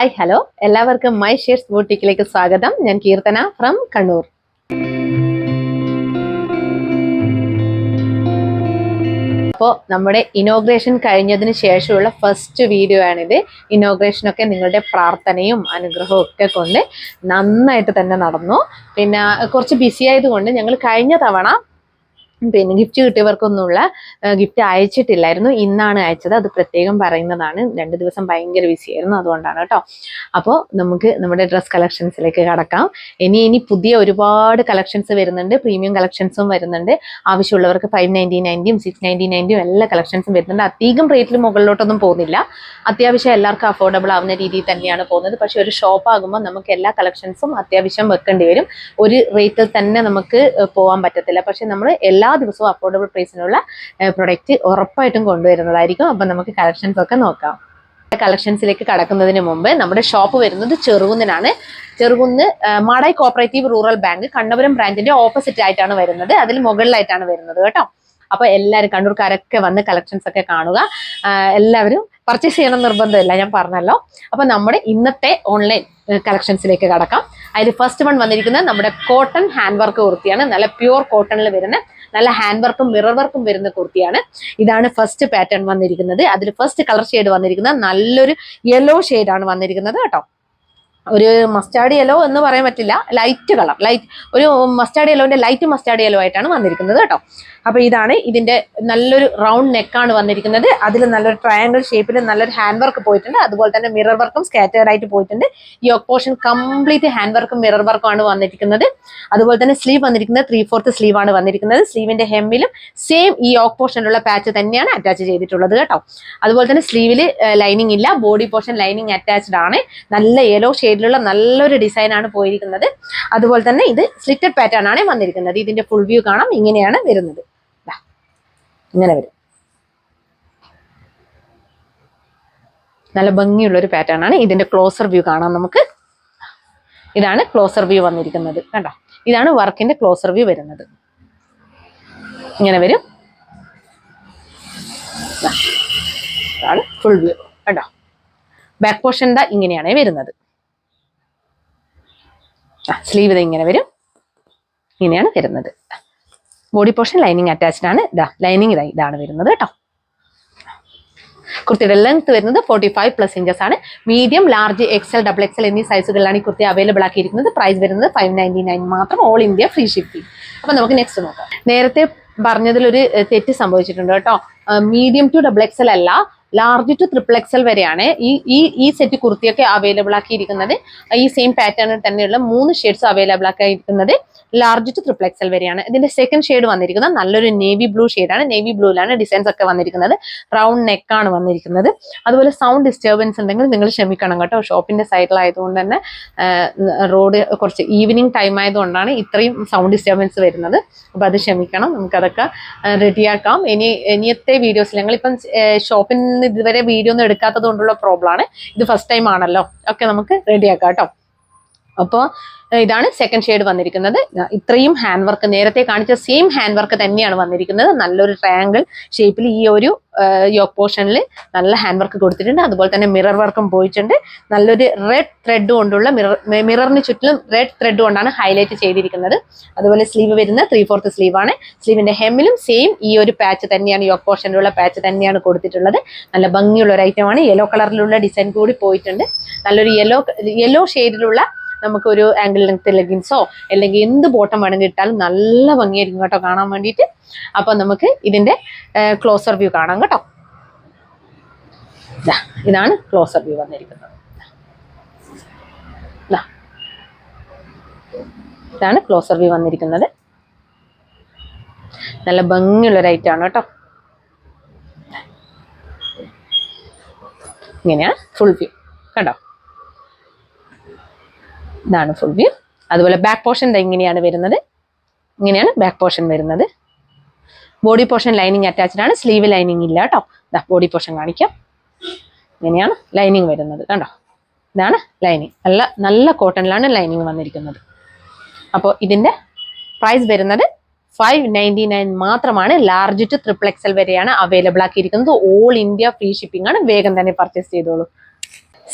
Hi hello എല്ലാവർക്കും my shares ബൂട്ടിക്കിലേക്ക് സ്വാഗതം. ഞാൻ കീർത്തന ഫ്രം കണ്ണൂർ. അപ്പോൾ നമ്മുടെ ഇനോഗ്രേഷൻ കഴിഞ്ഞതിന് ശേഷമുള്ള ഫസ്റ്റ് വീഡിയോ ആണിത്. ഇനോഗ്രേഷനൊക്കെ നിങ്ങളുടെ പ്രാർത്ഥനയും അനുഗ്രഹവും ഒക്കെ കൊണ്ട് നന്നായിട്ട് തന്നെ നടന്നു. പിന്നെ കുറച്ച് ബിസി ആയതുകൊണ്ട് ഞങ്ങൾ കഴിഞ്ഞ തവണ ഗിഫ്റ്റ് കിട്ടിയവർക്കൊന്നുമുള്ള ഗിഫ്റ്റ് അയച്ചിട്ടില്ലായിരുന്നു. ഇന്നാണ് അയച്ചത്. അത് പ്രത്യേകം പറയുന്നതാണ്. 2 ദിവസം ഭയങ്കര ബിസി ആയിരുന്നു, അതുകൊണ്ടാണ് കേട്ടോ. അപ്പോൾ നമുക്ക് നമ്മുടെ ഡ്രസ് കളക്ഷൻസിലേക്ക് കടക്കാം. ഇനി പുതിയ ഒരുപാട് കളക്ഷൻസ് വരുന്നുണ്ട്. പ്രീമിയം കളക്ഷൻസും വരുന്നുണ്ട്. ആവശ്യമുള്ളവർക്ക് 599-യും 699-യും എല്ലാ കളക്ഷൻസും വരുന്നുണ്ട്. അധികം റേറ്റിൽ മുകളിലോട്ടൊന്നും പോകുന്നില്ല. അത്യാവശ്യം എല്ലാവർക്കും അഫോർഡബിൾ ആവുന്ന രീതിയിൽ തന്നെയാണ് പോകുന്നത്. പക്ഷെ ഒരു ഷോപ്പ് ആകുമ്പോൾ നമുക്ക് എല്ലാ കളക്ഷൻസും അത്യാവശ്യം വെക്കേണ്ടി വരും. ഒരു റേറ്റിൽ തന്നെ നമുക്ക് പോകാൻ പറ്റത്തില്ല. പക്ഷെ നമ്മൾ എല്ലാ ദിവസവും അഫോർഡബിൾ പ്രൈസിനുള്ള പ്രൊഡക്റ്റ് ഉറപ്പായിട്ടും കൊണ്ടുവരുന്നതായിരിക്കും. അപ്പം നമുക്ക് കളക്ഷൻസ് ഒക്കെ നോക്കാം. കളക്ഷൻസിലേക്ക് കടക്കുന്നതിന് മുമ്പ് നമ്മുടെ ഷോപ്പ് വരുന്നത് ചെറുകുന്നിനാണ്. Cherukunnu Madayi cooperative rural bank Kannapuram ബ്രാഞ്ചിന്റെ ഓപ്പോസിറ്റ് ആയിട്ടാണ് വരുന്നത്. അതിൽ മുകളിലായിട്ടാണ് വരുന്നത് കേട്ടോ. അപ്പൊ എല്ലാവരും കണ്ണൂർക്കാരൊക്കെ വന്ന് കളക്ഷൻസ് ഒക്കെ കാണുക. എല്ലാവരും പർച്ചേസ് ചെയ്യണം നിർബന്ധമില്ല, ഞാൻ പറഞ്ഞല്ലോ. അപ്പൊ നമ്മുടെ ഇന്നത്തെ ഓൺലൈൻ കളക്ഷൻസിലേക്ക് കടക്കാം. അതിൽ ഫസ്റ്റ് വൺ വന്നിരിക്കുന്നത് നമ്മുടെ കോട്ടൺ ഹാൻഡ് വർക്ക് കുർത്തിയാണ്. നല്ല പ്യൂർ കോട്ടണിൽ വരുന്ന നല്ല ഹാൻഡ് വർക്കും മിറർ വർക്കും വരുന്ന കുർത്തിയാണ്. ഇതാണ് ഫസ്റ്റ് പാറ്റേൺ വന്നിരിക്കുന്നത്. അതിൽ ഫസ്റ്റ് കളർ ഷെയ്ഡ് വന്നിരിക്കുന്നത് നല്ലൊരു യെല്ലോ ഷെയ്ഡാണ് വന്നിരിക്കുന്നത് കേട്ടോ. ഒരു മസ്റ്റാർഡ് യെല്ലോ എന്ന് പറയാൻ പറ്റില്ല, ലൈറ്റ് കളർ, ഒരു മസ്റ്റാർഡ് യെല്ലോന്റെ ലൈറ്റ് മസ്റ്റാർഡ് യെല്ലോ ആയിട്ടാണ് വന്നിരിക്കുന്നത് കേട്ടോ. അപ്പൊ ഇതാണ് ഇതിന്റെ നല്ലൊരു റൗണ്ട് നെക്കാണ് വന്നിരിക്കുന്നത്. അതിൽ നല്ലൊരു ട്രയാങ്കിൾ ഷേപ്പിൽ നല്ലൊരു ഹാൻഡ് വർക്ക് പോയിട്ടുണ്ട്. അതുപോലെ തന്നെ മിറർ വർക്കും സ്കാറ്റേർഡ് ആയിട്ട് പോയിട്ടുണ്ട്. ഈ യോക്ക് പോർഷൻ കംപ്ലീറ്റ് ഹാൻഡ് വർക്കും മിറർ വർക്കും ആണ് വന്നിരിക്കുന്നത്. അതുപോലെ തന്നെ സ്ലീവ് വന്നിരിക്കുന്നത് 3/4 സ്ലീവ് ആണ് വന്നിരിക്കുന്നത്. സ്ലീവിന്റെ ഹെമ്മിലും സെയിം ഈ യോക്ക് പോർഷനിലുള്ള പാച്ച് തന്നെയാണ് അറ്റാച്ച് ചെയ്തിട്ടുള്ളത് കേട്ടോ. അതുപോലെ തന്നെ സ്ലീവിൽ ലൈനിങ് ഇല്ല, ബോഡി പോർഷൻ ലൈനിങ് അറ്റാച്ച്ഡ് ആണ്. നല്ല യെല്ലോ ഷെയ്ഡിലുള്ള നല്ലൊരു ഡിസൈൻ ആണ് പോയിരിക്കുന്നത്. അതുപോലെ തന്നെ ഇത് സ്ലിറ്റഡ് പാറ്റേൺ ആണ് വന്നിരിക്കുന്നത്. ഇതിന്റെ ഫുൾ വ്യൂ കാണാം. ഇങ്ങനെയാണ് വരുന്നത്. ഇങ്ങനെ വരും. നല്ല ഭംഗിയുള്ള ഒരു പാറ്റേൺ ആണ്. ഇതിന്റെ ക്ലോസർ വ്യൂ കാണാം നമുക്ക്. ഇതാണ് ക്ലോസർ വ്യൂ വന്നിരിക്കുന്നത് കണ്ടോ. ഇതാണ് വർക്കിന്റെ ക്ലോസർ വ്യൂ വരുന്നത്. ഇങ്ങനെ വരും. ഇതാണ് ഫുൾ വ്യൂ കണ്ടോ. ബാക്ക് പോർഷൻ ഇങ്ങനെയാണ് വരുന്നത്. സ്ലീവ് ഇങ്ങനെ വരും. ഇങ്ങനെയാണ് വരുന്നത്. ബോഡി പോർഷൻ ലൈനിങ് അറ്റാച്ച്ഡ് ആണ്. ലൈനിങ് ഇതാണ് വരുന്നത് കേട്ടോ. കുർത്തിയുടെ ലെങ്ത് വരുന്നത് 45+ ഇഞ്ചസ് ആണ്. മീഡിയം, ലാർജ്, XL, XXL എന്നീ സൈസുകളിലാണ് ഈ കുർത്തി അവൈലബിൾ ആക്കിയിരിക്കുന്നത്. പ്രൈസ് വരുന്നത് 599 മാത്രം. All India free shipping. അപ്പൊ നമുക്ക് നെക്സ്റ്റ് നോക്കാം. നേരത്തെ പറഞ്ഞതിലൊരു തെറ്റ് സംഭവിച്ചിട്ടുണ്ട് കേട്ടോ. മീഡിയം ടു XXL അല്ല, ലാർജ് ടു XXL വരെയാണ് ഈ സെറ്റ് കുർത്തിയൊക്കെ അവൈലബിൾ ആക്കിയിരിക്കുന്നത്. ഈ സെയിം പാറ്റേണിൽ തന്നെയുള്ള 3 ഷെയ്ഡ്സ് അവൈലബിൾ ആക്കിയിരിക്കുന്നത് ലാർജ് ടു XXL വരെയാണ്. ഇതിന്റെ സെക്കൻഡ് ഷെയ്ഡ് വന്നിരിക്കുന്നത് നല്ലൊരു നേവി ബ്ലൂ ഷെയ്ഡാണ്. നേവി ബ്ലൂയിലാണ് ഡിസൈൻസ് ഒക്കെ വന്നിരിക്കുന്നത്. റൗണ്ട് നെക്കാണ് വന്നിരിക്കുന്നത്. അതുപോലെ സൗണ്ട് ഡിസ്റ്റർബൻസ് ഉണ്ടെങ്കിൽ നിങ്ങൾ ക്ഷമിക്കണം കേട്ടോ. ഷോപ്പിന്റെ സൈഡിലായതുകൊണ്ട് തന്നെ റോഡ് കുറച്ച് ഈവനിങ് ടൈം ആയതുകൊണ്ടാണ് ഇത്രയും സൗണ്ട് ഡിസ്റ്റർബൻസ് വരുന്നത്. അപ്പൊ അത് ക്ഷമിക്കണം. നമുക്കതൊക്കെ റെഡിയാക്കാം. ഇനിയത്തെ വീഡിയോസിൽ ഞങ്ങളിപ്പം ഷോപ്പിൽ നിന്ന് ഇതുവരെ വീഡിയോ ഒന്നും എടുക്കാത്തത് കൊണ്ടുള്ള പ്രോബ്ലം ആണ്. ഇത് ഫസ്റ്റ് ടൈം ആണല്ലോ. ഒക്കെ നമുക്ക് റെഡിയാക്കാം കേട്ടോ. അപ്പോൾ ഇതാണ് സെക്കൻഡ് ഷെയ്ഡ് വന്നിരിക്കുന്നത്. ഇത്രയും ഹാൻഡ് വർക്ക് നേരത്തെ കാണിച്ച സെയിം ഹാൻഡ് വർക്ക് തന്നെയാണ് വന്നിരിക്കുന്നത്. നല്ലൊരു ട്രയാങ്കിൾ ഷേപ്പിൽ ഈ ഒരു യോക്ക് പോർഷനിൽ നല്ല ഹാൻഡ് വർക്ക് കൊടുത്തിട്ടുണ്ട്. അതുപോലെ തന്നെ മിറർ വർക്കും പോയിട്ടുണ്ട്. നല്ലൊരു റെഡ് ത്രെഡ് കൊണ്ടുള്ള മിററിന് ചുറ്റിലും റെഡ് ത്രെഡ് കൊണ്ടാണ് ഹൈലൈറ്റ് ചെയ്തിരിക്കുന്നത്. അതുപോലെ സ്ലീവ് വരുന്ന 3/4 സ്ലീവ് ആണ്. സ്ലീവിന്റെ ഹെമ്മിലും സെയിം ഈ ഒരു പാച്ച് തന്നെയാണ്, യോക്ക് പോർഷനിലുള്ള പാച്ച് തന്നെയാണ് കൊടുത്തിട്ടുള്ളത്. നല്ല ഭംഗിയുള്ള ഒരു ഐറ്റമാണ്. യെല്ലോ കളറിലുള്ള ഡിസൈൻ കൂടി പോയിട്ടുണ്ട്. നല്ലൊരു യെല്ലോ ഷെയ്ഡിലുള്ള നമുക്കൊരു ആംഗിൾ ലെങ്ത് ലെഗിൻസോ അല്ലെങ്കിൽ എന്ത് ബോട്ടം വേണമെങ്കിൽ ഇട്ടാലും നല്ല ഭംഗിയായിരിക്കും കേട്ടോ കാണാൻ വേണ്ടിയിട്ട്. അപ്പൊ നമുക്ക് ഇതിന്റെ ക്ലോസർ വ്യൂ കാണാം കേട്ടോ. ഇതാണ് ക്ലോസർ വ്യൂ വന്നിരിക്കുന്നത്. ഇതാണ് ക്ലോസർ വ്യൂ വന്നിരിക്കുന്നത്. നല്ല ഭംഗിയുള്ള ഒരു ഐറ്റം ആണ് കേട്ടോ. ഇങ്ങനെയാണ് ഫുൾ വ്യൂ കണ്ടോ. ഇതാണ് ഫുൾ വ്യൂ. അതുപോലെ ബാക്ക് പോർഷൻ ഇങ്ങനെയാണ് വരുന്നത്. ഇങ്ങനെയാണ് ബാക്ക് പോർഷൻ വരുന്നത്. ബോഡി പോർഷൻ ലൈനിങ് അറ്റാച്ച്ഡ് ആണ്. സ്ലീവ് ലൈനിങ് ഇല്ല കേട്ടോ. ബോഡി പോർഷൻ കാണിക്കാം. ഇങ്ങനെയാണ് ലൈനിങ് വരുന്നത് കണ്ടോ. ഇതാണ് ലൈനിങ്. നല്ല കോട്ടണിലാണ് ലൈനിങ് വന്നിരിക്കുന്നത്. അപ്പോൾ ഇതിന്റെ പ്രൈസ് വരുന്നത് 599 മാത്രമാണ്. ലാർജ് ടു XXL വരെയാണ് അവൈലബിൾ ആക്കിയിരിക്കുന്നത്. ഓൾ ഇന്ത്യ ഫ്രീ ഷിപ്പിംഗ് ആണ്. വേഗം തന്നെ പർച്ചേസ് ചെയ്തോളൂ.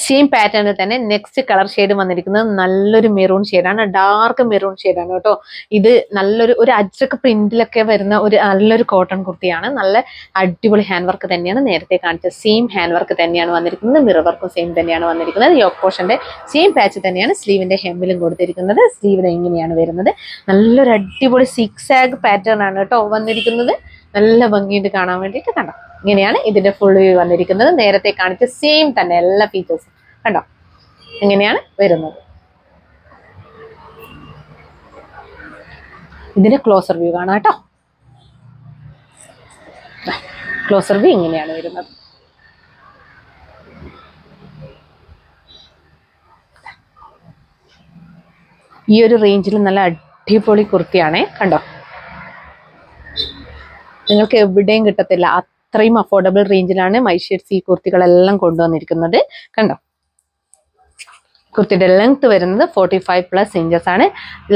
സെയിം പാറ്റേണിൽ തന്നെ നെക്സ്റ്റ് കളർ ഷെയ്ഡ് വന്നിരിക്കുന്നത് നല്ലൊരു മെറൂൺ ഷെയ്ഡാണ്, ഡാർക്ക് മെറൂൺ ഷെയ്ഡാണ് കേട്ടോ. ഇത് ഒരു അജ്രക്ക് പ്രിന്റിലൊക്കെ വരുന്ന ഒരു നല്ലൊരു കോട്ടൺ കുർത്തിയാണ്. നല്ല അടിപൊളി ഹാൻഡ് വർക്ക് തന്നെയാണ്, നേരത്തെ കാണിച്ച സെയിം ഹാൻഡ് വർക്ക് തന്നെയാണ് വന്നിരിക്കുന്നത്. മിറർ വർക്കും സെയിം തന്നെയാണ് വന്നിരിക്കുന്നത്. യോക്ക് പോർഷന്റെ സെയിം പാച്ച് തന്നെയാണ് സ്ലീവിന്റെ ഹെമ്മിലും കൊടുത്തിരിക്കുന്നത്. സ്ലീവിന് ഇങ്ങനെയാണ് വരുന്നത്. നല്ലൊരു അടിപൊളി സിക്സ് ആഗ് പാറ്റേൺ ആണ് കേട്ടോ വന്നിരിക്കുന്നത്. നല്ല ഭംഗിയുണ്ട് കാണാൻ വേണ്ടിയിട്ട്. കണ്ടോ, ഇങ്ങനെയാണ് ഇതിന്റെ ഫുൾ വ്യൂ വന്നിരിക്കുന്നത്. നേരത്തെ കാണിച്ച സെയിം തന്നെ എല്ലാ ഫീച്ചേഴ്സും കണ്ടോ, ഇങ്ങനെയാണ് വരുന്നത്. ഇതിന്റെ ക്ലോസർ വ്യൂ കാണാം കേട്ടോ. ക്ലോസർ വ്യൂ ഇങ്ങനെയാണ് വരുന്നത്. ഈ ഒരു റേഞ്ചിൽ നല്ല അടിപൊളി കുർത്തിയാണേ. കണ്ടോ, നിങ്ങൾക്ക് എവിടെയും കിട്ടത്തില്ല, അത്രയും അഫോർഡബിൾ റേഞ്ചിലാണ് മൈഷേഡ്സ് ഈ കുർത്തികളെല്ലാം കൊണ്ടുവന്നിരിക്കുന്നത്. കണ്ടോ, കുർത്തിയുടെ ലെങ്ത് വരുന്നത് 45+ ഇഞ്ചസ് ആണ്.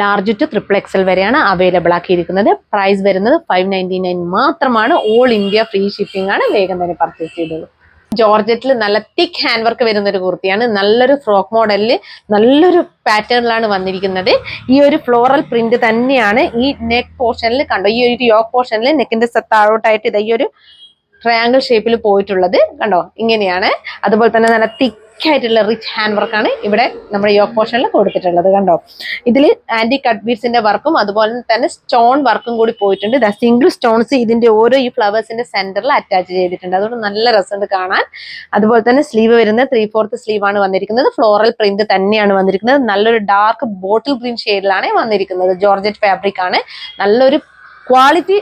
ലാർജ് ടു XXL വരെയാണ് അവൈലബിൾ ആക്കിയിരിക്കുന്നത്. പ്രൈസ് വരുന്നത് 599 മാത്രമാണ്. ഓൾ ഇന്ത്യ ഫ്രീ ഷിപ്പിംഗ് ആണ്. വേഗം തന്നെ പർച്ചേസ് ചെയ്തോളൂ. ജോർജറ്റിൽ നല്ല തിക്ക് ഹാൻഡ് വർക്ക് വരുന്ന ഒരു കുർത്തിയാണ്. നല്ലൊരു ഫ്രോക്ക് മോഡലിൽ നല്ലൊരു പാറ്റേണിലാണ് വന്നിരിക്കുന്നത്. ഈ ഒരു ഫ്ലോറൽ പ്രിന്റ് തന്നെയാണ് ഈ നെക്ക് പോർഷനിൽ. കണ്ടോ, ഈ ഒരു യോക്ക് പോർഷനിൽ നെക്കിന്റെ താഴോട്ടായിട്ട് ഇത് ഈ ഒരു ട്രയാങ്കിൾ ഷേപ്പിൽ പോയിട്ടുള്ളത് കണ്ടോ, ഇങ്ങനെയാണ്. അതുപോലെ തന്നെ നല്ല തിക്കായിട്ടുള്ള റിച്ച് ഹാൻഡ് വർക്കാണ് ഇവിടെ നമ്മുടെ യോക്ക് പോർഷനിൽ കൊടുത്തിട്ടുള്ളത്. കണ്ടോ, ഇതിൽ ആന്റി കട്ട് ബീഡ്സിന്റെ വർക്കും അതുപോലെ തന്നെ സ്റ്റോൺ വർക്കും കൂടി പോയിട്ടുണ്ട്. സിംഗിൾ സ്റ്റോൺസ് ഇതിന്റെ ഓരോ ഈ ഫ്ലവേഴ്സിന്റെ സെന്ററിൽ അറ്റാച്ച് ചെയ്തിട്ടുണ്ട്. അതുകൊണ്ട് നല്ല രസമുണ്ട് കാണാൻ. അതുപോലെ തന്നെ സ്ലീവ് വരുന്നത് 3/4 സ്ലീവ് ആണ് വന്നിരിക്കുന്നത്. ഫ്ലോറൽ പ്രിന്റ് തന്നെയാണ് വന്നിരിക്കുന്നത്. നല്ലൊരു ഡാർക്ക് ബോട്ടിൽ ഗ്രീൻ ഷെയ്ഡിലാണ് വന്നിരിക്കുന്നത്. ജോർജറ്റ് ഫാബ്രിക് ആണ്. നല്ലൊരു ക്വാളിറ്റി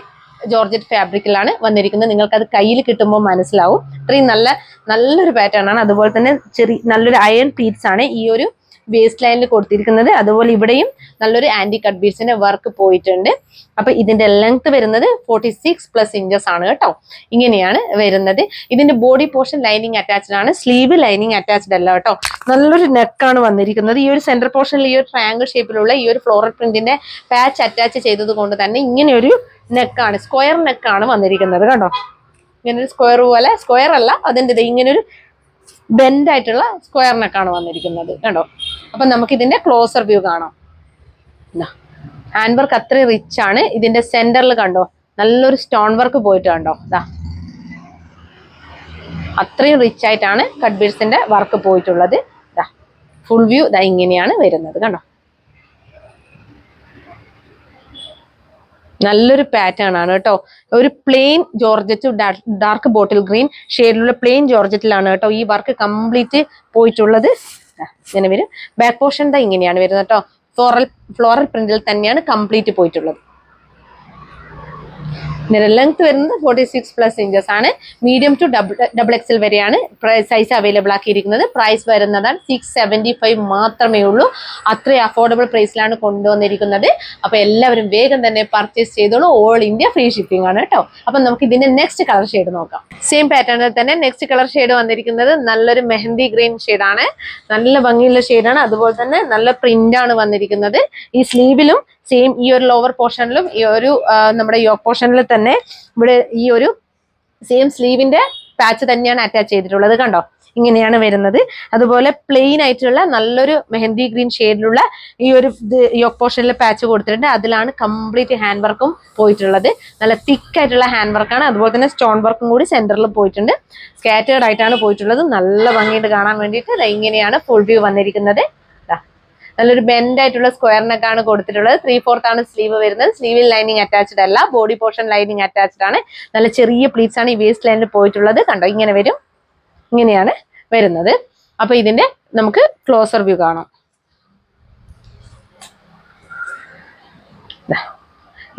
ജോർജറ്റ് ഫാബ്രിക്കിലാണ് വന്നിരിക്കുന്നത്. നിങ്ങൾക്ക് അത് കയ്യിൽ കിട്ടുമ്പോൾ മനസ്സിലാവും. ഇത്രയും നല്ലൊരു പാറ്റേൺ ആണ്. അതുപോലെ തന്നെ നല്ലൊരു അയൺ പീറ്റ്സ് ആണ് ഈ ഒരു വേസ്റ്റ് ലൈനിൽ കൊടുത്തിരിക്കുന്നത്. അതുപോലെ ഇവിടെയും നല്ലൊരു ആന്റി കട്ട് ബീഡ്സിന്റെ വർക്ക് പോയിട്ടുണ്ട്. അപ്പൊ ഇതിന്റെ ലെങ്ത് വരുന്നത് 46+ ഇഞ്ചസ് ആണ് കേട്ടോ. ഇങ്ങനെയാണ് വരുന്നത്. ഇതിന്റെ ബോഡി പോർഷൻ ലൈനിങ് അറ്റാച്ച്ഡ് ആണ്. സ്ലീവ് ലൈനിങ് അറ്റാച്ച്ഡ് അല്ല കേട്ടോ. നല്ലൊരു നെക്കാണ് വന്നിരിക്കുന്നത്. ഈ ഒരു സെന്റർ പോർഷനിൽ ഈ ഒരു ട്രയാങ്കിൾ ഷേപ്പിലുള്ള ഈ ഒരു ഫ്ലോറൽ പ്രിന്റിന്റെ പാച്ച് അറ്റാച്ച് ചെയ്തത് കൊണ്ട് തന്നെ ഇങ്ങനെ ഒരു നെക്കാണ്, സ്ക്വയർ നെക്കാണ് വന്നിരിക്കുന്നത്. കണ്ടോ, ഇങ്ങനെ ഒരു സ്ക്വയർ പോലെ, സ്ക്വയർ അല്ല അതിൻ്റെ ഇങ്ങനെ ഒരു ബെൻഡ് ആയിട്ടുള്ള സ്ക്വയർ നെക്കാണ് വന്നിരിക്കുന്നത്. കണ്ടോ, അപ്പൊ നമുക്ക് ഇതിന്റെ ക്ലോസർ വ്യൂ കാണാം. ഹാൻഡ് വർക്ക് അത്രയും റിച്ച് ആണ്. ഇതിന്റെ സെന്ററിൽ കണ്ടോ നല്ലൊരു സ്റ്റോൺ വർക്ക് പോയിട്ട് കണ്ടോ, അത്രയും റിച്ച് ആയിട്ടാണ് കട്ട് ബീഡ്സിന്റെ വർക്ക് പോയിട്ടുള്ളത്. ഫുൾ വ്യൂ ഇങ്ങനെയാണ് വരുന്നത്. കണ്ടോ, നല്ലൊരു പാറ്റേൺ ആണ് കേട്ടോ. ഒരു plain georgette dark bottle green ഷെയ്ഡിലുള്ള പ്ലെയിൻ ജോർജറ്റിലാണ് കേട്ടോ ഈ വർക്ക് കംപ്ലീറ്റ് പോയിട്ടുള്ളത്. ഇങ്ങനെ വരും. ബാക്ക് പോർഷൻ ഇങ്ങനെയാണ് വരുന്നത് കേട്ടോ. ഫ്ലോറൽ പ്രിന്റിൽ തന്നെയാണ് കംപ്ലീറ്റ് പോയിട്ടുള്ളത്. ഇതിന്റെ ലെങ്ത് വരുന്നത് 46+ ഇഞ്ചസ് ആണ്. മീഡിയം ടു XXL വരെയാണ് സൈസ് അവൈലബിൾ ആക്കിയിരിക്കുന്നത്. പ്രൈസ് വരുന്നതാണ് 675 മാത്രമേ ഉള്ളൂ. അത്രയും അഫോർഡബിൾ പ്രൈസിലാണ് കൊണ്ടുവന്നിരിക്കുന്നത്. അപ്പൊ എല്ലാവരും വേഗം തന്നെ പർച്ചേസ് ചെയ്തോളൂ. ഓൾ ഇന്ത്യ ഫ്രീ ഷിപ്പിംഗ് ആണ് കേട്ടോ. അപ്പൊ നമുക്ക് ഇതിന്റെ നെക്സ്റ്റ് കളർ ഷെയ്ഡ് നോക്കാം. സെയിം പാറ്റേണിൽ തന്നെ നെക്സ്റ്റ് കളർ ഷെയ്ഡ് വന്നിരിക്കുന്നത് നല്ലൊരു മെഹന്തി ഗ്രീൻ ഷെയ്ഡാണ്. നല്ല ഭംഗിയുള്ള ഷെയ്ഡാണ്. അതുപോലെ തന്നെ നല്ല പ്രിന്റ് ആണ് വന്നിരിക്കുന്നത്. ഈ സ്ലീവിലും സെയിം ഈ ഒരു ലോവർ പോർഷനിലും ഈ ഒരു നമ്മുടെ യോക്ക് പോർഷനിൽ തന്നെ ഇവിടെ ഈ ഒരു സെയിം സ്ലീവിന്റെ പാച്ച് തന്നെയാണ് അറ്റാച്ച് ചെയ്തിട്ടുള്ളത്. കണ്ടോ, ഇങ്ങനെയാണ് വരുന്നത്. അതുപോലെ പ്ലെയിൻ ആയിട്ടുള്ള നല്ലൊരു മെഹന്തി ഗ്രീൻ ഷെയ്ഡിലുള്ള ഈ ഒരു യോക്ക് പോർഷനിൽ പാച്ച് കൊടുത്തിട്ടുണ്ട്. അതിലാണ് കംപ്ലീറ്റ് ഹാൻഡ് വർക്കും പോയിട്ടുള്ളത്. നല്ല തിക്ക് ആയിട്ടുള്ള ഹാൻഡ് വർക്കാണ്. അതുപോലെ തന്നെ സ്റ്റോൺ വർക്കും കൂടി സെന്ററിൽ പോയിട്ടുണ്ട്. സ്കാറ്റേർഡ് ആയിട്ടാണ് പോയിട്ടുള്ളത്. നല്ല ഭംഗിയായിട്ട് കാണാൻ വേണ്ടിയിട്ട് ഇങ്ങനെയാണ് ഫുൾ വ്യൂ വന്നിരിക്കുന്നത്. നല്ലൊരു ബെൻഡ് ആയിട്ടുള്ള സ്ക്വയർ നെക്കാണ് കൊടുത്തിട്ടുള്ളത്. 3/4 ആണ് സ്ലീവ് വരുന്നത്. സ്ലീവിൽ ലൈനിങ് അറ്റാച്ച്ഡ് അല്ല. ബോഡി പോർഷൻ ലൈനിങ് അറ്റാച്ച്ഡ് ആണ്. നല്ല ചെറിയ പ്ലീറ്റ്സ് ആണ് ഈ വേസ്റ്റ് ലൈനിൽ പോയിട്ടുള്ളത്. കണ്ടോ, ഇങ്ങനെ വരും. ഇങ്ങനെയാണ് വരുന്നത്. അപ്പൊ ഇതിന്റെ നമുക്ക് ക്ലോസർ വ്യൂ കാണാം.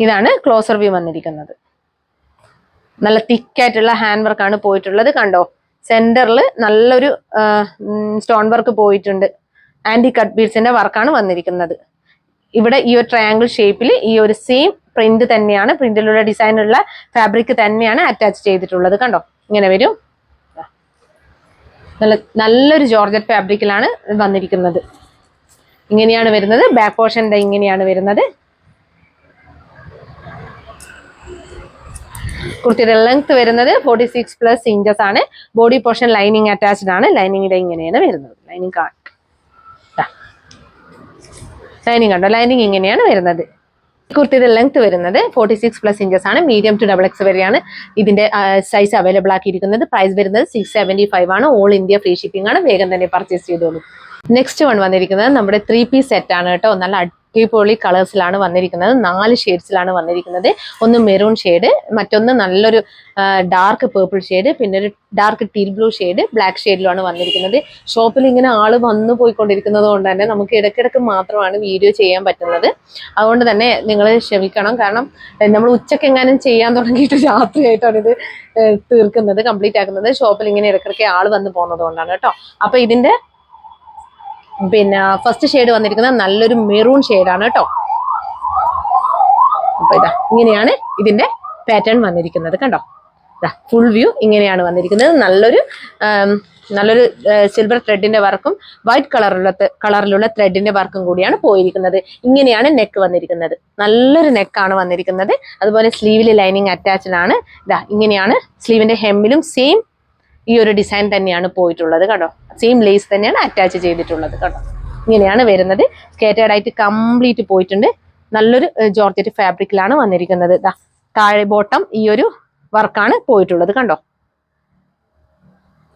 ഇതാണ് ക്ലോസർ വ്യൂ വന്നിരിക്കുന്നത്. നല്ല തിക്കായിട്ടുള്ള ഹാൻഡ് വർക്കാണ് പോയിട്ടുള്ളത്. കണ്ടോ, സെന്ററിൽ നല്ലൊരു സ്റ്റോൺ വർക്ക് പോയിട്ടുണ്ട്. ആന്റി കട്ട് ബീഡ്സിന്റെ വർക്കാണ് വന്നിരിക്കുന്നത്. ഇവിടെ ഈ ഒരു ട്രയാങ്കിൾ ഷേപ്പിൽ ഈ ഒരു സെയിം പ്രിന്റ് തന്നെയാണ്, പ്രിന്റിലുള്ള ഡിസൈനുള്ള ഫാബ്രിക് തന്നെയാണ് അറ്റാച്ച് ചെയ്തിട്ടുള്ളത്. കണ്ടോ, ഇങ്ങനെ വരും. നല്ലൊരു ജോർജറ്റ് ഫാബ്രിക്കിലാണ് വന്നിരിക്കുന്നത്. ഇങ്ങനെയാണ് വരുന്നത്. ബാക്ക് പോർഷൻ ഇങ്ങനെയാണ് വരുന്നത്. കുർത്തിയുടെ ലെങ്ത് വരുന്നത് 46+ ഇഞ്ചസ് ആണ്. ബോഡി പോർഷൻ ലൈനിങ് അറ്റാച്ച്ഡ് ആണ്. ലൈനിങ്ങിന്റെ ഇങ്ങനെയാണ് വരുന്നത്. ലൈനിങ് കണ്ടോ, ലൈനിങ് ഇങ്ങനെയാണ് വരുന്നത്. കുർത്തിയുടെ ലെങ്ത് വരുന്നത് 46+ ഇഞ്ചസ് ആണ്. മീഡിയം ടു XXL വരെയാണ് ഇതിന്റെ സൈസ് അവൈലബിൾ ആക്കിയിരിക്കുന്നത്. പ്രൈസ് വരുന്നത് 675 ആണ്. ഓൾ ഇന്ത്യ ഫ്രീ ഷിപ്പിംഗ് ആണ്. വേഗം തന്നെ പർച്ചേസ് ചെയ്തോളൂ. നെക്സ്റ്റ് വൺ വന്നിരിക്കുന്നത് നമ്മുടെ 3 പീസ് സെറ്റ് ആണ് കേട്ടോ. നല്ല അടിപൊളി കളേഴ്സിലാണ് വന്നിരിക്കുന്നത്. 4 ഷെയ്ഡ്സിലാണ് വന്നിരിക്കുന്നത്. ഒന്ന് മെറൂൺ ഷെയ്ഡ്, മറ്റൊന്ന് നല്ലൊരു ഡാർക്ക് പേർപ്പിൾ ഷെയ്ഡ്, പിന്നെ ഒരു dark teal blue shade, black ഷെയ്ഡിലാണ് വന്നിരിക്കുന്നത്. ഷോപ്പിൽ ഇങ്ങനെ ആള് വന്നു പോയിക്കൊണ്ടിരിക്കുന്നത് കൊണ്ട് തന്നെ നമുക്ക് ഇടയ്ക്കിടയ്ക്ക് മാത്രമാണ് വീഡിയോ ചെയ്യാൻ പറ്റുന്നത്. അതുകൊണ്ട് തന്നെ നിങ്ങൾ ക്ഷമിക്കണം. കാരണം നമ്മൾ ഉച്ചയ്ക്ക് എങ്ങാനും ചെയ്യാൻ തുടങ്ങിയിട്ട് രാത്രിയായിട്ടാണ് ഇത് തീർക്കുന്നത്, കംപ്ലീറ്റ് ആക്കുന്നത്. ഷോപ്പിൽ ഇങ്ങനെ ഇടയ്ക്കിടയ്ക്ക് ആള് വന്ന് പോകുന്നത് കൊണ്ടാണ് കേട്ടോ. അപ്പൊ ഇതിന്റെ പിന്നെ ഫസ്റ്റ് ഷെയ്ഡ് വന്നിരിക്കുന്നത് നല്ലൊരു മെറൂൺ ഷെയ്ഡാണ് കേട്ടോ. അപ്പൊ ഇതാ ഇങ്ങനെയാണ് ഇതിന്റെ പാറ്റേൺ വന്നിരിക്കുന്നത്. കണ്ടോ, ഫുൾ വ്യൂ ഇങ്ങനെയാണ് വന്നിരിക്കുന്നത്. നല്ലൊരു സിൽവർ ത്രെഡിന്റെ വർക്കും വൈറ്റ് കളറിലുള്ള ത്രെഡിന്റെ വർക്കും കൂടിയാണ് പോയിരിക്കുന്നത്. ഇങ്ങനെയാണ് നെക്ക് വന്നിരിക്കുന്നത്. നല്ലൊരു നെക്കാണ് വന്നിരിക്കുന്നത്. അതുപോലെ സ്ലീവിൽ ലൈനിങ് അറ്റാച്ച്ഡ് ആണ്. ഇതാ ഇങ്ങനെയാണ് സ്ലീവിന്റെ ഹെമ്മിലും സെയിം ഈ ഒരു ഡിസൈൻ തന്നെയാണ് പോയിട്ടുള്ളത് കേട്ടോ. സെയിം ലേസ് തന്നെയാണ് അറ്റാച്ച് ചെയ്തിട്ടുള്ളത് കേട്ടോ. ഇങ്ങനെയാണ് വരുന്നത്. സ്കേറ്റേഡ് ആയിട്ട് കംപ്ലീറ്റ് പോയിട്ടുണ്ട്. നല്ലൊരു ജോർജറ്റ് ഫാബ്രിക്കിലാണ് വന്നിരിക്കുന്നത്. താഴെ ബോട്ടം ഈ ഒരു വർക്കാണ് പോയിട്ടുള്ളത് കണ്ടോ.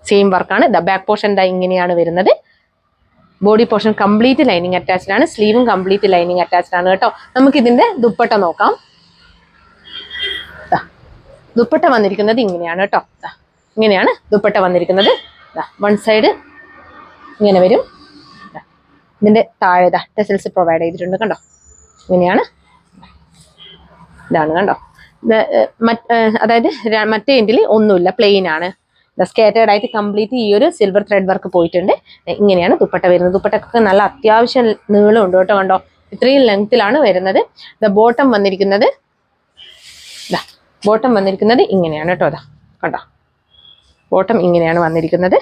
സെയിം വർക്കാണ്. ബാക്ക് പോർഷൻ ഇങ്ങനെയാണ് വരുന്നത്. Body portion complete lining attached ആണ്. സ്ലീവും കംപ്ലീറ്റ് ലൈനിങ് അറ്റാച്ച്ഡ് ആണ് കേട്ടോ. നമുക്ക് ഇതിന്റെ ദുപ്പട്ട നോക്കാം. ദുപ്പട്ട വന്നിരിക്കുന്നത് ഇങ്ങനെയാണ് കേട്ടോ. ഇങ്ങനെയാണ് ദുപ്പട്ട വന്നിരിക്കുന്നത്. വൺ സൈഡ് ഇങ്ങനെ വരും. ഇതിന്റെ താഴെ ടെസൽസ് പ്രൊവൈഡ് ചെയ്തിട്ടുണ്ട് കണ്ടോ. ഇങ്ങനെയാണ്, ഇതാണ് കണ്ടോ. അതായത് മറ്റേ എൻഡിൽ ഒന്നുമില്ല, പ്ലെയിൻ ആണ്. സ്കേറ്റേഡ് ആയിട്ട് കംപ്ലീറ്റ് ഈ ഒരു സിൽവർ ത്രെഡ് വർക്ക് പോയിട്ടുണ്ട്. ഇങ്ങനെയാണ് ദുപ്പട്ട വരുന്നത്. ദുപ്പട്ടക്കൊക്കെ നല്ല അത്യാവശ്യം നീളം ഉണ്ട് കേട്ടോ. കണ്ടോ, ഇത്രയും ലെങ്ത്തിലാണ് വരുന്നത്. ബോട്ടം വന്നിരിക്കുന്നത് ഇങ്ങനെയാണ് കേട്ടോ. അതാ കണ്ടോ, ബോട്ടം ഇങ്ങനെയാണ് വന്നിരിക്കുന്നത്.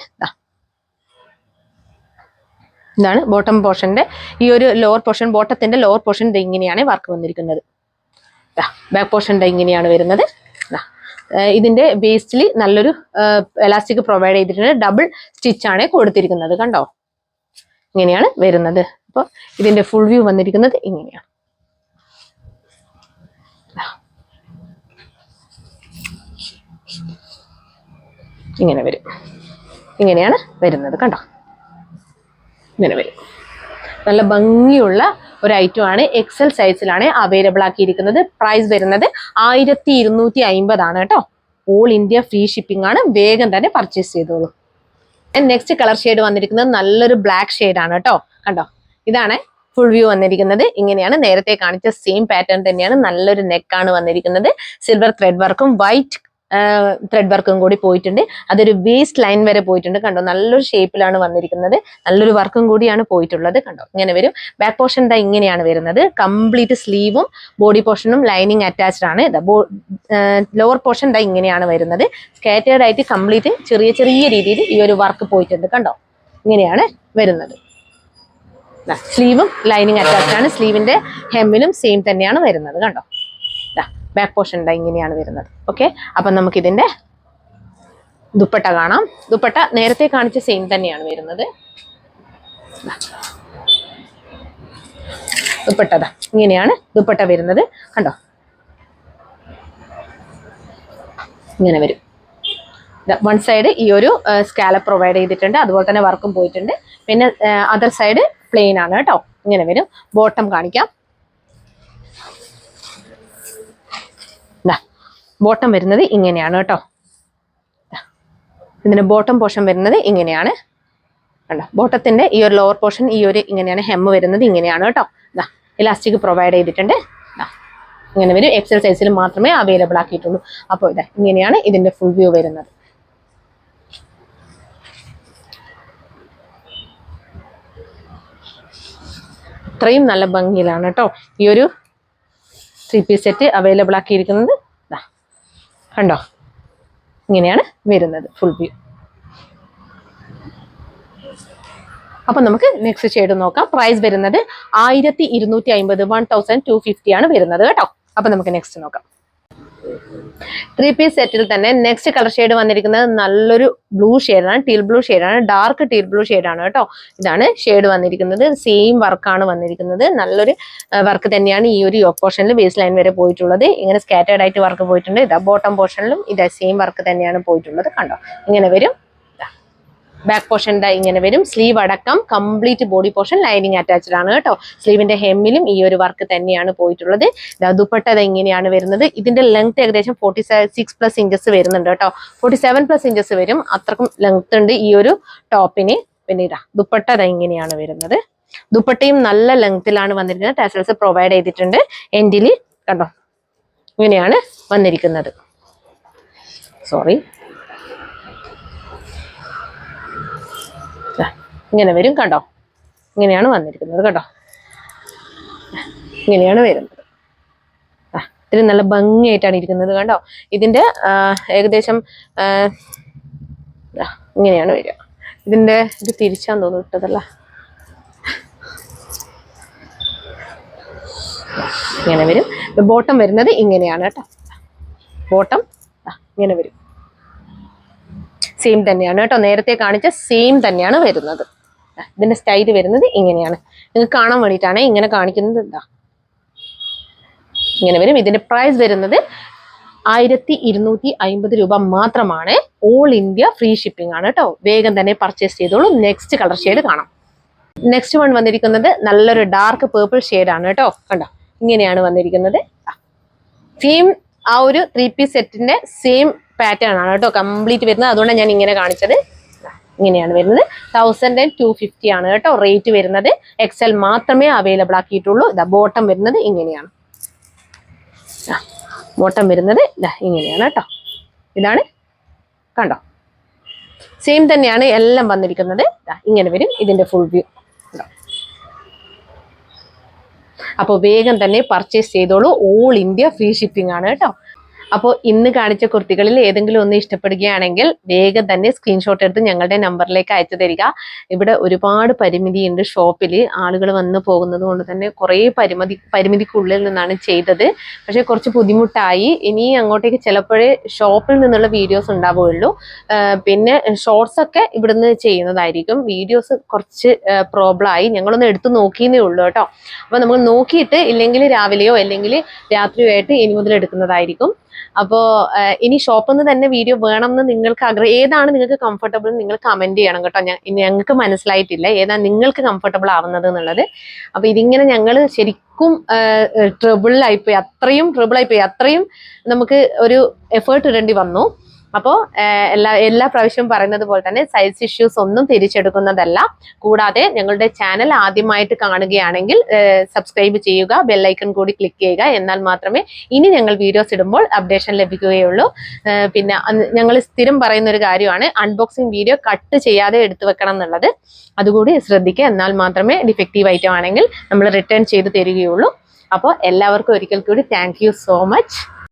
ഇതാണ് ബോട്ടം പോർഷന്റെ ഈ ഒരു ലോവർ പോർഷൻ. ബോട്ടത്തിന്റെ ലോവർ പോർഷൻ ഇങ്ങനെയാണ് വർക്ക് വന്നിരിക്കുന്നത്. ബാക്ക് പോർഷൻ ഇങ്ങനെയാണ് വരുന്നത്. ഇതിന്റെ ബേസിൽ നല്ലൊരു എലാസ്റ്റിക് പ്രൊവൈഡ് ചെയ്തിട്ടുണ്ട്. ഡബിൾ സ്റ്റിച്ച് ആണ് കൊടുത്തിരിക്കുന്നത് കണ്ടോ. ഇങ്ങനെയാണ് വരുന്നത്. അപ്പോൾ ഇതിന്റെ ഫുൾ വ്യൂ വന്നിരിക്കുന്നത് ഇങ്ങനെയാണ്. ഇങ്ങനെ വരും. ഇങ്ങനെയാണ് വരുന്നത് കണ്ടോ. ഇങ്ങനെ വരും. നല്ല ഭംഗിയുള്ള ഒരു ഐറ്റം ആണ്. XL സൈസിലാണ് അവൈലബിൾ ആക്കിയിരിക്കുന്നത്. പ്രൈസ് വരുന്നത് 1250 ആണ് കേട്ടോ. ഓൾ ഇന്ത്യ ഫ്രീ ഷിപ്പിംഗ് ആണ്. വേഗം തന്നെ പർച്ചേസ് ചെയ്തോളൂ. നെക്സ്റ്റ് കളർ ഷെയ്ഡ് വന്നിരിക്കുന്നത് നല്ലൊരു ബ്ലാക്ക് ഷെയ്ഡ് ആണ് കേട്ടോ. കണ്ടോ, ഇതാണ് ഫുൾ വ്യൂ വന്നിരിക്കുന്നത്. ഇങ്ങനെയാണ് നേരത്തെ കാണിച്ച സെയിം പാറ്റേൺ തന്നെയാണ്. നല്ലൊരു നെക്കാണ് വന്നിരിക്കുന്നത്. സിൽവർ ത്രെഡ് വർക്കും വൈറ്റ് ത്രെഡ് വർക്കും കൂടി പോയിട്ടുണ്ട്. അതൊരു വേസ്റ്റ് ലൈൻ വരെ പോയിട്ടുണ്ട് കണ്ടോ. നല്ലൊരു ഷേപ്പിലാണ് വന്നിരിക്കുന്നത്. നല്ലൊരു വർക്കും കൂടിയാണ് പോയിട്ടുള്ളത് കണ്ടോ. ഇങ്ങനെ വരും. ബാക്ക് പോർഷൻ ഇങ്ങനെയാണ് വരുന്നത്. കംപ്ലീറ്റ് സ്ലീവും ബോഡി പോർഷനും ലൈനിങ് അറ്റാച്ച്ഡ് ആണ്. ലോവർ പോർഷൻ ഇങ്ങനെയാണ് വരുന്നത്. സ്കാറ്റേർഡ് ആയിട്ട് കംപ്ലീറ്റ് ചെറിയ ചെറിയ രീതിയിൽ ഈ ഒരു വർക്ക് പോയിട്ടുണ്ട് കണ്ടോ. ഇങ്ങനെയാണ് വരുന്നത്. സ്ലീവും ലൈനിങ് അറ്റാച്ച്ഡ് ആണ്. സ്ലീവിന്റെ ഹെമ്മിലും സെയിം തന്നെയാണ് വരുന്നത് കണ്ടോ. ബാക്ക് പോർഷൻ ഇങ്ങനെയാണ് വരുന്നത്. ഓക്കെ, അപ്പൊ നമുക്ക് ഇതിന്റെ ദുപ്പട്ട കാണാം. ദുപ്പട്ട നേരത്തെ കാണിച്ച സെയിം തന്നെയാണ് വരുന്നത്. ദുപ്പട്ട ഇങ്ങനെയാണ് ദുപ്പട്ട വരുന്നത് കണ്ടോ. ഇങ്ങനെ വരും. വൺ സൈഡ് ഈ ഒരു സ്കാലപ്പ് പ്രൊവൈഡ് ചെയ്തിട്ടുണ്ട്. അതുപോലെ തന്നെ വർക്കും പോയിട്ടുണ്ട്. പിന്നെ അതർ സൈഡ് പ്ലെയിൻ ആണ് കേട്ടോ. ഇങ്ങനെ വരും. ബോട്ടം കാണിക്കാം. ബോട്ടം വരുന്നത് ഇങ്ങനെയാണ് കേട്ടോ. ഇതിന്റെ ബോട്ടം പോർഷൻ വരുന്നത് ഇങ്ങനെയാണ് കണ്ടോ. ബോട്ടത്തിന്റെ ഈ ഒരു ലോവർ പോർഷൻ ഈ ഒരു ഇങ്ങനെയാണ്. ഹെമ്മ് വരുന്നത് ഇങ്ങനെയാണ് കേട്ടോ. ഇലാസ്റ്റിക് പ്രൊവൈഡ് ചെയ്തിട്ടുണ്ട്. ഇങ്ങനെ വരും. XL സൈസിൽ മാത്രമേ അവൈലബിൾ ആക്കിയിട്ടുള്ളൂ. അപ്പോൾ ഇങ്ങനെയാണ് ഇതിന്റെ ഫുൾ വ്യൂ വരുന്നത്. ഇത്രയും നല്ല ഭംഗിയിലാണ് കേട്ടോ ഈ ഒരു 3 പീസ് സെറ്റ് അവൈലബിൾ ആക്കിയിരിക്കുന്നത്. കണ്ടോ, ഇങ്ങനെയാണ് വരുന്നത് ഫുൾ വ്യൂ. അപ്പൊ നമുക്ക് നെക്സ്റ്റ് ഷെയ്ഡ് നോക്കാം. പ്രൈസ് വരുന്നത് 1250 1250 ആണ് വരുന്നത് കേട്ടോ. അപ്പൊ നമുക്ക് നെക്സ്റ്റ് നോക്കാം. 3-piece സെറ്റിൽ തന്നെ നെക്സ്റ്റ് കളർ ഷെയ്ഡ് വന്നിരിക്കുന്നത് നല്ലൊരു ബ്ലൂ ഷെയ്ഡാണ്, ടീൽ ബ്ലൂ ഷെയ്ഡാണ്, ഡാർക്ക് ടീൽ ബ്ലൂ ഷെയ്ഡാണ് കേട്ടോ. ഇതാണ് ഷെയ്ഡ് വന്നിരിക്കുന്നത്. സെയിം വർക്കാണ് വന്നിരിക്കുന്നത്. നല്ലൊരു വർക്ക് തന്നെയാണ് ഈ ഒരു യോക്ക് പോർഷനിൽ ബേസ് ലൈൻ വരെ പോയിട്ടുള്ളത്. ഇങ്ങനെ സ്കാറ്റേർഡ് ആയിട്ട് വർക്ക് പോയിട്ടുണ്ട്. ഇതാ ബോട്ടം പോർഷനിലും ഇതാ സെയിം വർക്ക് തന്നെയാണ് പോയിട്ടുള്ളത്. കണ്ടോ, ഇങ്ങനെ വരും. ബാക്ക് പോർഷൻ ഇങ്ങനെ വരും. സ്ലീവ് അടക്കം complete body portion lining attached ആണ് കേട്ടോ. സ്ലീവിന്റെ ഹെമ്മിലും ഈ ഒരു വർക്ക് തന്നെയാണ് പോയിട്ടുള്ളത്. ദുപ്പട്ട ഇങ്ങനെയാണ് വരുന്നത്. ഇതിന്റെ ലെങ്ത് ഏകദേശം 46+ ഇഞ്ചസ് വരുന്നുണ്ട് കേട്ടോ. 47+ ഇഞ്ചസ് വരും. അത്രക്കും ലെങ്ത് ഉണ്ട് ഈ ഒരു ടോപ്പിന്. പിന്നെ ഇതാ ദുപ്പട്ട ഇങ്ങനെയാണ് വരുന്നത്. ദുപ്പട്ടയും നല്ല ലെങ്ത്തിലാണ് വന്നിരിക്കുന്നത്. ടാസൽസ് പ്രൊവൈഡ് ചെയ്തിട്ടുണ്ട്. എൻഡിൽ കണ്ടോ ഇങ്ങനെയാണ് വന്നിരിക്കുന്നത്. സോറി, ഇങ്ങനെ വരും. കണ്ടോ, ഇങ്ങനെയാണ് വന്നിരിക്കുന്നത്. കേട്ടോ, ഇങ്ങനെയാണ് വരുന്നത്. ഇത്തിരി നല്ല ഭംഗിയായിട്ടാണ് ഇരിക്കുന്നത്. കണ്ടോ, ഇതിന്റെ ഏകദേശം ഇങ്ങനെയാണ് വരിക. ഇതിന്റെ ഇത് തിരിച്ചാന്ന് തോന്നുന്നു ഇട്ടതല്ല. ഇങ്ങനെ വരും. ബോട്ടം വരുന്നത് ഇങ്ങനെയാണ് കേട്ടോ. ബോട്ടം ഇങ്ങനെ വരും. സെയിം തന്നെയാണ് കേട്ടോ. നേരത്തെ കാണിച്ച സെയിം തന്നെയാണ് വരുന്നത്. ഇതിന്റെ സ്റ്റൈല് വരുന്നത് ഇങ്ങനെയാണ്. നിങ്ങൾക്ക് കാണാൻ വേണ്ടിയിട്ടാണ് ഇങ്ങനെ കാണിക്കുന്നത്. എന്താ ഇങ്ങനെ വരും. ഇതിന്റെ പ്രൈസ് വരുന്നത് 1250 രൂപ മാത്രമാണ്. ഓൾ ഇന്ത്യ ഫ്രീ ഷിപ്പിംഗ് ആണ് കേട്ടോ. വേഗം തന്നെ പർച്ചേസ് ചെയ്തോളൂ. നെക്സ്റ്റ് കളർ ഷെയ്ഡ് കാണാം. നെക്സ്റ്റ് വൺ വന്നിരിക്കുന്നത് നല്ലൊരു ഡാർക്ക് പേർപ്പിൾ ഷെയ്ഡാണ് കേട്ടോ. കണ്ടോ, ഇങ്ങനെയാണ് വന്നിരിക്കുന്നത്. സെയിം ആ ഒരു 3-piece സെറ്റിന്റെ സെയിം പാറ്റേൺ ആണ് കേട്ടോ കംപ്ലീറ്റ് വരുന്നത്. അതുകൊണ്ടാണ് ഞാൻ ഇങ്ങനെ കാണിച്ചത്. ഇങ്ങനെയാണ് വരുന്നത്. 1250 ആണ് കേട്ടോ റേറ്റ് വരുന്നത്. XL മാത്രമേ അവൈലബിൾ ആക്കിയിട്ടുള്ളൂ. ഇതാ ബോട്ടം വരുന്നത് ഇങ്ങനെയാണ്. ബോട്ടം വരുന്നത് ഇങ്ങനെയാണ് കേട്ടോ. ഇതാണ്, കണ്ടോ, സെയിം തന്നെയാണ് എല്ലാം വന്നിരിക്കുന്നത്. ഇങ്ങനെ വരും ഇതിന്റെ ഫുൾ വ്യൂ. അപ്പോൾ വേഗം തന്നെ പർച്ചേസ് ചെയ്തോളൂ. ഓൾ ഇന്ത്യ ഫ്രീ ഷിപ്പിംഗ് ആണ് കേട്ടോ. അപ്പോൾ ഇന്ന് കാണിച്ച കുർത്തികളിൽ ഏതെങ്കിലും ഒന്ന് ഇഷ്ടപ്പെടുകയാണെങ്കിൽ വേഗം തന്നെ സ്ക്രീൻഷോട്ട് എടുത്ത് ഞങ്ങളുടെ നമ്പറിലേക്ക് അയച്ചു തരിക. ഇവിടെ ഒരുപാട് പരിമിതിയുണ്ട് ഷോപ്പിൽ. ആളുകൾ വന്നു പോകുന്നത് കൊണ്ട് തന്നെ കുറേ പരിമിതിക്കുള്ളിൽ നിന്നാണ് ചെയ്തത്. പക്ഷേ കുറച്ച് ബുദ്ധിമുട്ടായി. ഇനി അങ്ങോട്ടേക്ക് ചിലപ്പോഴേ ഷോപ്പിൽ നിന്നുള്ള വീഡിയോസ് ഉണ്ടാവുകയുള്ളൂ. പിന്നെ ഷോർട്സ് ഒക്കെ ഇവിടുന്ന് ചെയ്യുന്നതായിരിക്കും. വീഡിയോസ് കുറച്ച് പ്രോബ്ലം ആയി. ഞങ്ങളൊന്ന് എടുത്ത് നോക്കിയെന്നേ ഉള്ളൂ കേട്ടോ. അപ്പോൾ നമ്മൾ നോക്കിയിട്ട് ഇല്ലെങ്കിൽ രാവിലെയോ അല്ലെങ്കിൽ രാത്രിയോ ആയിട്ട് ഇനി മുതൽ എടുക്കുന്നതായിരിക്കും. അപ്പോൾ ഇനി ഷോപ്പിൽ നിന്ന് തന്നെ വീഡിയോ വേണമെന്ന് നിങ്ങൾക്ക് ഏതാണ് നിങ്ങൾക്ക് കംഫർട്ടബിൾ നിങ്ങൾ കമന്റ് ചെയ്യണം കേട്ടോ. ഞങ്ങൾക്ക് മനസ്സിലായിട്ടില്ല ഏതാണ് നിങ്ങൾക്ക് കംഫർട്ടബിൾ ആവുന്നത് എന്നുള്ളത്. അപ്പൊ ഇതിങ്ങനെ ഞങ്ങൾ ശരിക്കും അത്രയും നമുക്ക് ഒരു എഫേർട്ട് ഇടേണ്ടി വന്നു. അപ്പോൾ എല്ലാ പ്രാവശ്യവും പറയുന്നത് പോലെ തന്നെ സൈസ് ഇഷ്യൂസ് ഒന്നും തിരിച്ചെടുക്കുന്നതല്ല. കൂടാതെ ഞങ്ങളുടെ ചാനൽ ആദ്യമായിട്ട് കാണുകയാണെങ്കിൽ സബ്സ്ക്രൈബ് ചെയ്യുക, ബെല്ലൈക്കൺ കൂടി ക്ലിക്ക് ചെയ്യുക. എന്നാൽ മാത്രമേ ഇനി ഞങ്ങൾ വീഡിയോസ് ഇടുമ്പോൾ അപ്ഡേഷൻ ലഭിക്കുകയുള്ളൂ. പിന്നെ ഞങ്ങൾ സ്ഥിരം പറയുന്ന ഒരു കാര്യമാണ് അൺബോക്സിംഗ് വീഡിയോ കട്ട് ചെയ്യാതെ എടുത്തു വെക്കണം എന്നുള്ളത്. അതുകൂടി ശ്രദ്ധിക്കുക. എന്നാൽ മാത്രമേ ഡിഫക്റ്റീവ് ഐറ്റം ആണെങ്കിൽ നമ്മൾ റിട്ടേൺ ചെയ്ത് തരികയുള്ളൂ. അപ്പോൾ എല്ലാവർക്കും ഒരിക്കൽ കൂടി താങ്ക് യു സോ മച്ച്.